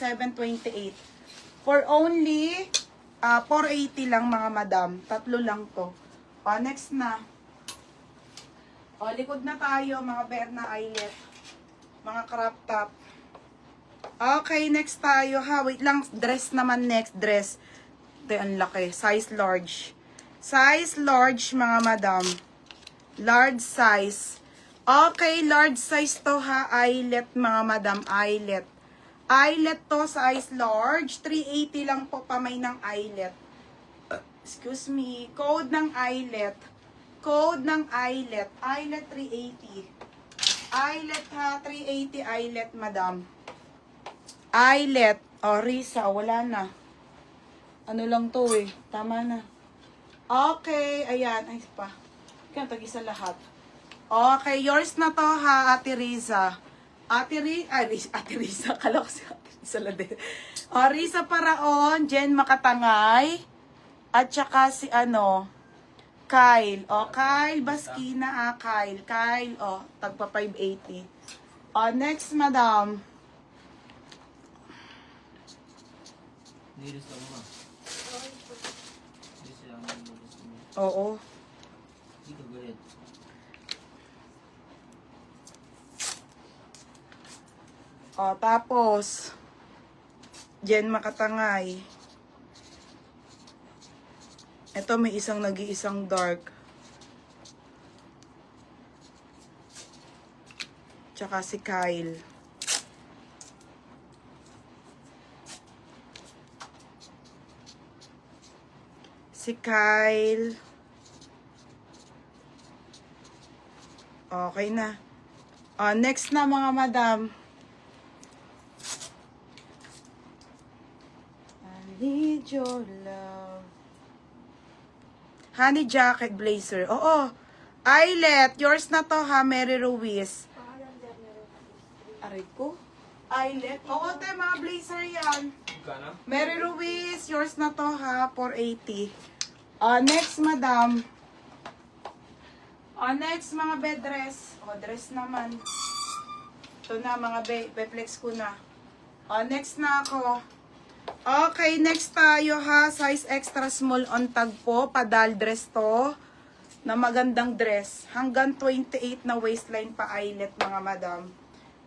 728. For only 480 lang mga madam. Tatlo lang to. O, next na. O, likod na tayo mga Berna Eyelet. Mga crop top. Okay, next tayo ha. Wait lang, dress naman next. Dress. Ito ang laki. Size large. Size large mga madam. Large size. Okay, large size to ha. Eyelet mga madam. Eyelet. Eyelet to, size large. 380 lang po pamay ng eyelet. Excuse me. Code ng eyelet. Code ng eyelet. Eyelet 380. Eyelet ha. 380 eyelet madam. Eyelet. O, Risa. Wala na. Ano lang to eh. Tama na. Okay. Ayan. Ay pa. Kaya tag-isa lahat. Okay. Yours na to ha, Ate Riza. Ate Riza. Kala ko si Ate Riza lang din. O, Riza Paraon. Jen Makatangay. At saka si ano. Kyle. O, Kyle Baskina. Kyle. Kyle. O, tagpa 580. O, next madam. Oo. O, tapos, Jen Makatangay. Ito may isang nag-iisang dark. Tsaka si Kyle. Si Kyle. Okay na. Next na mga madam. I need your love. Honey jacket blazer. Oo. Eyelet. Yours na to ha, Mary Ruiz. Aray ko. Eyelet. Oo, te, mga blazer yan. Mary Ruiz. Yours na to ha, 480. Next, madam. Next, mga bed dress. Dress naman. Ito na, mga beflex ko na. Next na ako. Okay, next tayo ha. Size extra small on tag po. Padal dress to. Na magandang dress. Hanggang 28 na waistline pa eyelet, mga madam.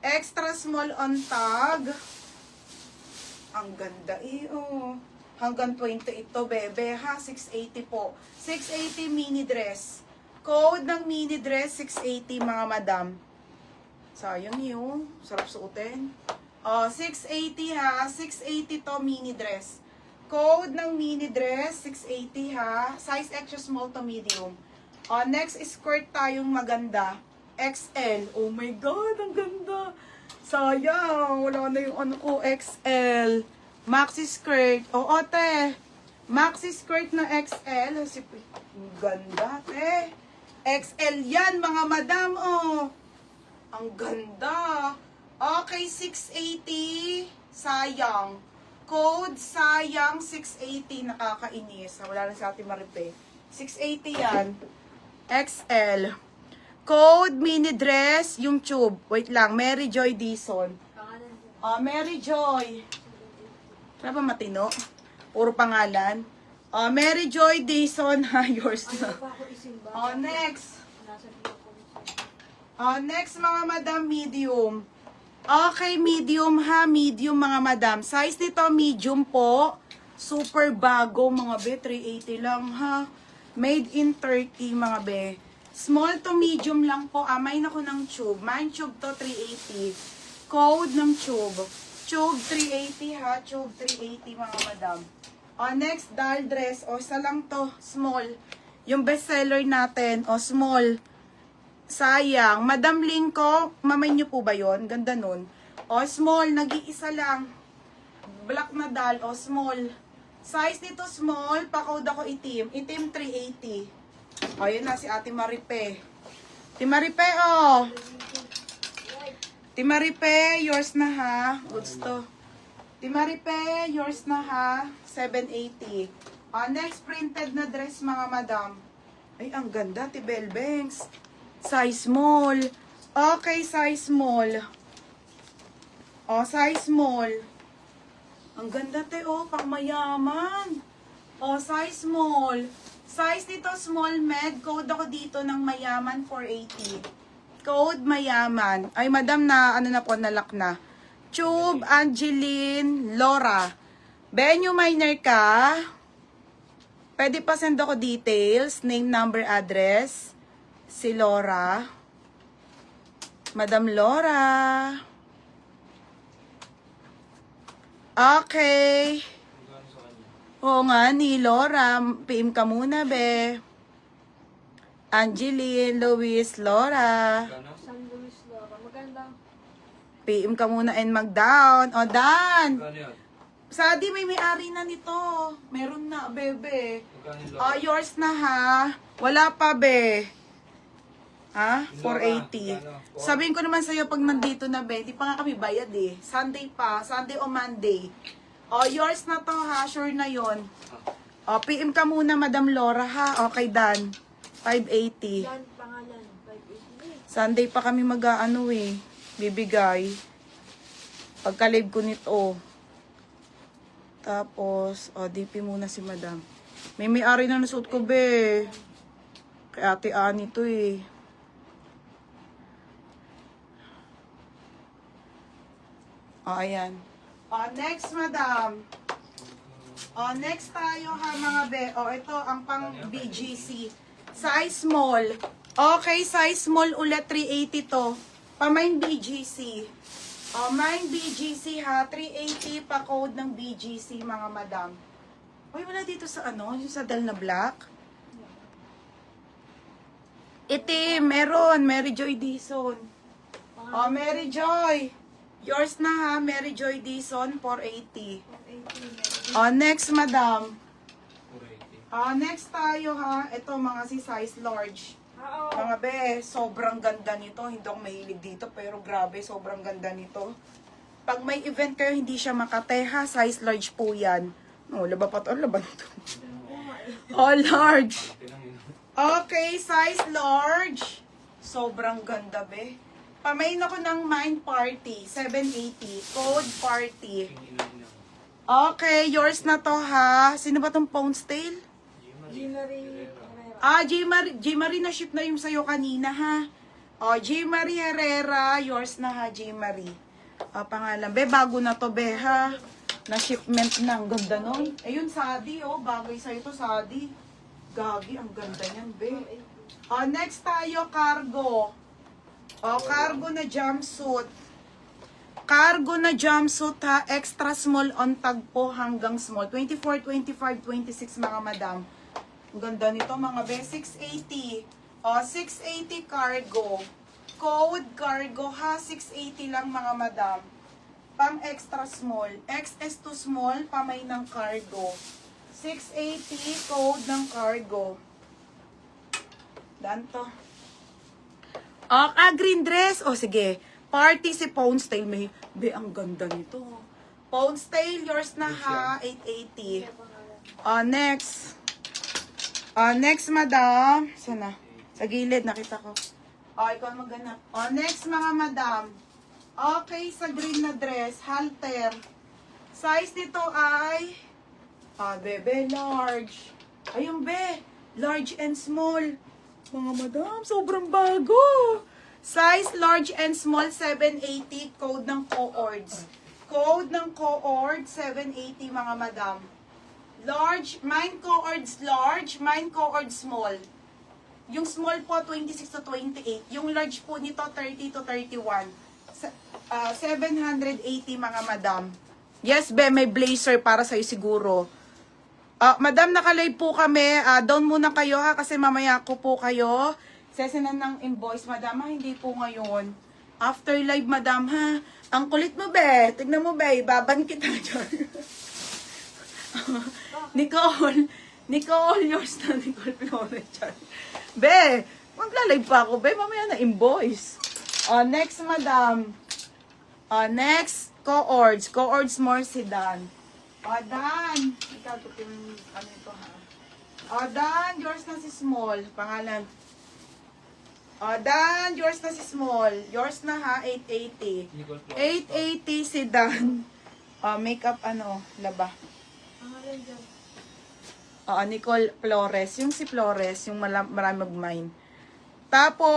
Extra small on tag. Ang ganda eh, oh. Hanggang 28 to, bebe ha. 680 po. 680 mini dress. Code ng mini dress, 680 mga madam. Sayang yun. Sarap suotin. 680 ha. 680 to mini dress. Code ng mini dress, 680 ha. Size extra small to medium. Next skirt tayong maganda. XL. Oh my God, ang ganda. Sayang. Wala na yung ano ko, XL. Maxi skirt. Te. Maxi skirt na XL. Ang ganda, te. XL yan, mga madam, oh. Ang ganda. Okay, 680. Sayang. Code, sayang, 680. Nakakainis. Wala na sa ating maripe. 680 yan. XL. Code, mini dress, yung tube. Wait lang, Mary Joy Dison. Mary Joy. Wala ba matino? Puro pangalan. Mary Joy Dison, ha, yours na. Next. Next, mga madam, medium. Okay, medium ha, medium mga madam. Size nito, medium po. Super bago, mga be, 380 lang ha. Made in Turkey, mga be. Small to medium lang po. May ako ng tube. Mine tube to, 380. Code ng tube. Tube 380 ha. Tube 380 mga madam. Next, doll dress. Isa lang to. Small. Yung bestseller natin. Small. Sayang. Madam Linko, mamay nyo po ba yun? Ganda nun. Small. Nag-iisa lang. Black na doll. Small. Size nito small. Pa-code ako itim. Itim 380. Yun na si Ate Maripe. Ate Maripe, Ate Maripe, yours na ha. Goods to. Ate Maripe, yours na ha. 780. Next, printed na dress, mga madam. Ay, ang ganda, Ate Belbanks. Size small. Okay, size small. Size small. Ang ganda te, oh, pang mayaman. Oh, size small. Size nito small med. Code ako dito ng mayaman 480. Code mayaman. Ay, madam na, ano na po, nalak na. Tube, Angeline, Laura. Venue minor ka. Pwede pa send ako details. Name, number, address. Si Laura. Madam Laura. Okay. Oo nga, ni Laura. PM ka muna, be. Angeline, Luis, Laura. San Luis Laura. Maganda. PM ka muna and mag-down. O, Dan. Magkano yun? Sadi, may-ari na nito. Meron na, bebe. Magkano yun? O, yours na, ha? Wala pa, be. Ha? 480. Sabihin ko naman sa'yo pag nandito na, be. Di pa nga kami bayad, eh. Sunday pa. Sunday o Monday. O, yours na to, ha? Sure na yon. O, PM ka muna, Madam Laura, ha? Okay, Dan. 580. Yan, pangalan. 580. Sunday pa kami mag-ano, eh. Bibigay. Pagka-live ko nito. Tapos, DP muna si Madam. May-ari na nasuot ko, be. Kay Ate Ani to, eh. Ayan. Next, Madam. Next tayo, ha, mga be. Ito, ang pang BGC. Size small. Okay, size small ulit, 380 to. Pamain BGC. Mine BGC, ha. 380 pa code ng BGC, mga madam. Uy, wala dito sa ano, yung sa Del na black. Itim, meron. Mary Joy Dison. Mary Joy. Yours na, ha. Mary Joy Dison, 480. 480. Next, madam. 480. Next tayo, ha. Ito, mga si size large. Oo. Mga be, sobrang ganda nito. Hindi ako mahilig dito, pero grabe, sobrang ganda nito. Pag may event kayo, hindi siya makateha. Size large po yan. Laba pa ito. Laba nito. Large. Okay, size large. Sobrang ganda, be. Pamain ako ng Mind Party, 780. Code Party. Okay, yours na to, ha. Sino ba tong Pounds Tail? Ginary Herrera. G. Marie na ship na yung sa'yo kanina, ha? G. Marie Herrera, yours na, ha, G. Marie. Pangalan. Be, bago na to, be, ha? Na shipment na. Ang ganda nun. Ayun, Sadi, bagay sa'yo to, Sadi. Gagi, ang ganda niyan, be. Next tayo, cargo. Cargo na jumpsuit. Cargo na jumpsuit, ha? Extra small on tag po hanggang small. 24, 25, 26, mga madam. Ang ganda nito, mga be. 680. 680 cargo. Code cargo, ha? 680 lang, mga madam. Pang extra small. XS to small, pamay ng cargo. 680, code ng cargo. Daan to. Green dress. Sige. Party si Pounds Tail. Be, ang ganda nito. Pounds Tail, yours na, ha? 880. Next. Next, madam. Sana? Sa gilid, nakita ko. Ikaw maghanap. Next, mga madam. Okay, sa green na dress. Halter. Size nito ay... bebe, large. Ayun, be. Large and small. Mga madam, sobrang bago. Size large and small, 780. Code ng co-ords. Code ng co-ords, 780, mga madam. Large, mine co-ords large, mine co-ords small. Yung small po, 26 to 28. Yung large po nito, 30 to 31. 780, mga madam. Yes, be, may blazer para sa'yo siguro. Madam, nakalive po kami. Down muna kayo, ha, kasi mamaya ko po kayo sesenan ng invoice, madam, ha, hindi po ngayon. After live, madam, ha. Ang kulit mo, be. Tignan mo, be. Baban kita dyan. Nicole, yours na, Nicole Flores dyan. Be, magla-live pa ako, be. Mamaya na invoice. Next, madam. Next, co-ords. Co-ords more sedan. Dan. Ikaw, yung ano ito, ha. Dan, yours na si small. Pangalan. Dan, yours na si small. Yours na, ha, 880. 880 si Dan. Makeup, laba. Pangalan dyan. Nicole Flores. Yung si Flores, yung marami mag-mine. Tapos,